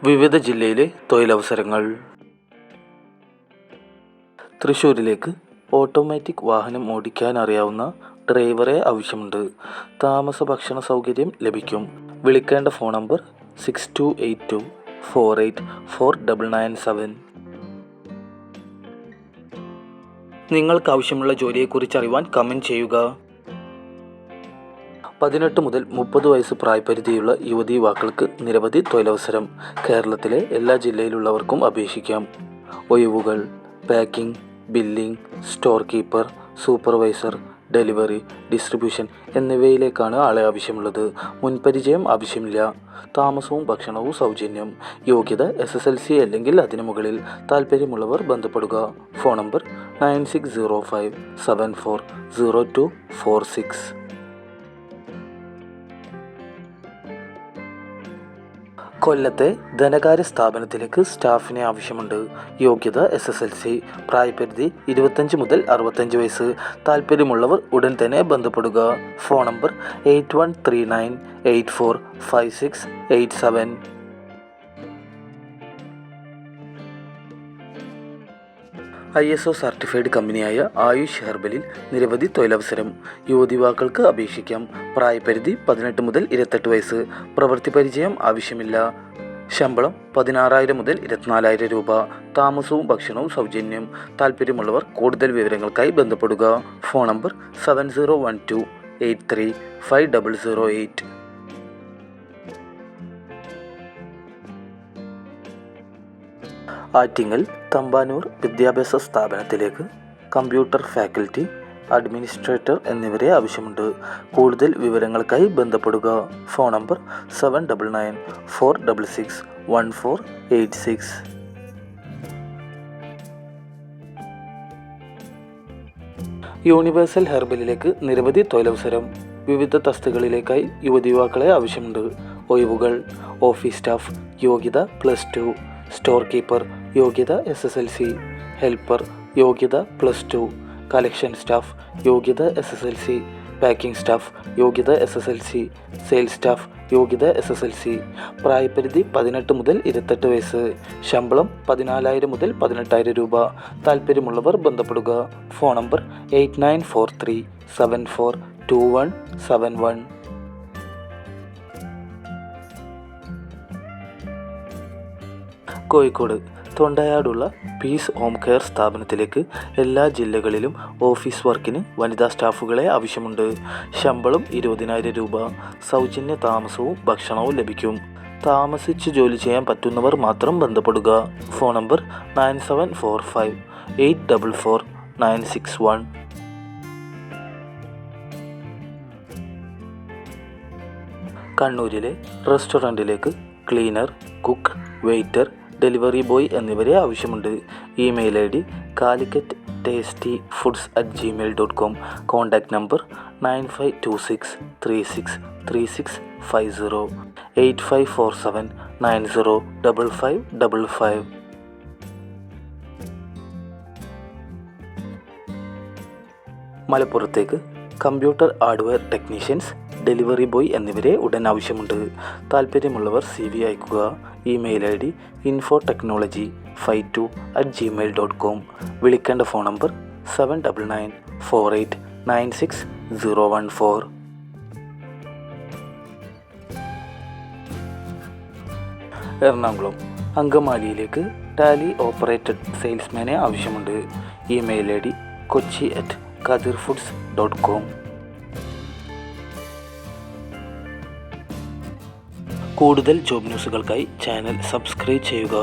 വിവിധ ജില്ലയിലെ തൊഴിലവസരങ്ങൾ. തൃശ്ശൂരിലേക്ക് ഓട്ടോമാറ്റിക് വാഹനം ഓടിക്കാൻ അറിയാവുന്ന ഡ്രൈവറെ ആവശ്യമുണ്ട്. താമസ ഭക്ഷണ സൗകര്യം ലഭിക്കും. വിളിക്കേണ്ട ഫോൺ നമ്പർ 6282484997. നിങ്ങൾക്ക് ആവശ്യമുള്ള ജോലിയെക്കുറിച്ച് അറിയുവാൻ കമൻറ്റ് ചെയ്യുക. 18 മുതൽ 30 വയസ്സ് പ്രായപരിധിയുള്ള യുവതി യുവാക്കൾക്ക് നിരവധി തൊഴിലവസരം. കേരളത്തിലെ എല്ലാ ജില്ലയിലുള്ളവർക്കും അപേക്ഷിക്കാം. ഒഴിവുകൾ: packing, billing, store keeper, supervisor, delivery, distribution എന്നിവയിലേക്കാണ് ആളെ ആവശ്യമുള്ളത്. മുൻപരിചയം ആവശ്യമില്ല. താമസവും ഭക്ഷണവും സൗജന്യം. യോഗ്യത SSLC അല്ലെങ്കിൽ അതിനു മുകളിൽ. താൽപ്പര്യമുള്ളവർ ബന്ധപ്പെടുക. Phone number 9605740246. കൊല്ലത്തെ ധനകാര്യ സ്ഥാപനത്തിലേക്ക് സ്റ്റാഫിനെ ആവശ്യമുണ്ട്. യോഗ്യത SSLC. പ്രായപരിധി 25 മുതൽ 65 വയസ്സ്. താൽപ്പര്യമുള്ളവർ ഉടൻ തന്നെ ബന്ധപ്പെടുക. Phone number 8139845687. ISO സർട്ടിഫൈഡ് കമ്പനിയായ ആയുഷ് ഹെർബലിൽ നിരവധി തൊഴിലവസരം. യുവതിവാക്കൾക്ക് അപേക്ഷിക്കാം. പ്രായപരിധി 18 മുതൽ 28 വയസ്സ്. പ്രവൃത്തി പരിചയം ആവശ്യമില്ല. ശമ്പളം 16,000 മുതൽ 24,000 രൂപ. താമസവും ഭക്ഷണവും സൗജന്യം. താൽപ്പര്യമുള്ളവർ കൂടുതൽ വിവരങ്ങൾക്കായി ബന്ധപ്പെടുക. Phone number 7012835008. ആറ്റിങ്ങൽ തമ്പാനൂർ വിദ്യാഭ്യാസ സ്ഥാപനത്തിലേക്ക് കമ്പ്യൂട്ടർ ഫാക്കൽറ്റി, അഡ്മിനിസ്ട്രേറ്റർ എന്നിവരെ ആവശ്യമുണ്ട്. കൂടുതൽ വിവരങ്ങൾക്കായി ബന്ധപ്പെടുക. Phone number 7994661486. യൂണിവേഴ്സൽ ഹെർബലിലേക്ക് നിരവധി തൊഴിലവസരം. വിവിധ തസ്തികകളിലേക്കായി യുവതി യുവാക്കളെ ആവശ്യമുണ്ട്. ഒഴിവുകൾ: ഓഫീസ് സ്റ്റാഫ്. യോഗ്യത +2. Store keeper. യോഗ്യത SSLC. ഹെൽപ്പർ. യോഗ്യത +2. Collection staff. യോഗ്യത SSLC. Packing staff. യോഗ്യത SSLC. Sales staff. യോഗ്യത SSLC. പ്രായപരിധി 18 മുതൽ 28 വയസ്സ്. ശമ്പളം 14,000 മുതൽ 18,000 രൂപ. താൽപ്പര്യമുള്ളവർ ബന്ധപ്പെടുക. Phone number 8943742171. കോഴിക്കോട് തൊണ്ടയാടുള്ള പീസ് ഹോം കെയർ സ്ഥാപനത്തിലേക്ക് എല്ലാ ജില്ലകളിലും ഓഫീസ് വർക്കിന് വനിതാ സ്റ്റാഫുകളെ ആവശ്യമുണ്ട്. ശമ്പളം 20,000 രൂപ. സൗജന്യ താമസവും ഭക്ഷണവും ലഭിക്കും. താമസിച്ച് ജോലി ചെയ്യാൻ പറ്റുന്നവർ മാത്രം ബന്ധപ്പെടുക. Phone number 9745844961. കണ്ണൂരിലെ റെസ്റ്റോറൻറ്റിലേക്ക് cleaner, cook, waiter, delivery boy എന്നിവരെ ആവശ്യമുണ്ട്. Email ID calicuttastyfoods@gmail.com. Contact number 9526363650 8547905555. മലപ്പുറത്തേക്ക് computer hardware technicians, delivery boy എന്നിവരെ ഉടൻ ആവശ്യമുണ്ട്. താൽപ്പര്യമുള്ളവർ CV അയക്കുക. Email ID infotechnology52@gmail.com. വിളിക്കേണ്ട ഫോൺ നമ്പർ 7994896014. എറണാകുളം അങ്കമാലിയിലേക്ക് ടാലി ഓപ്പറേറ്റഡ് സെയിൽസ്മാനെ ആവശ്യമുണ്ട്. Email ID kochi@kadirfoods.com. കൂടുതൽ ജോബ് ന്യൂസുകൾക്കായി ചാനൽ സബ്സ്ക്രൈബ് ചെയ്യുക.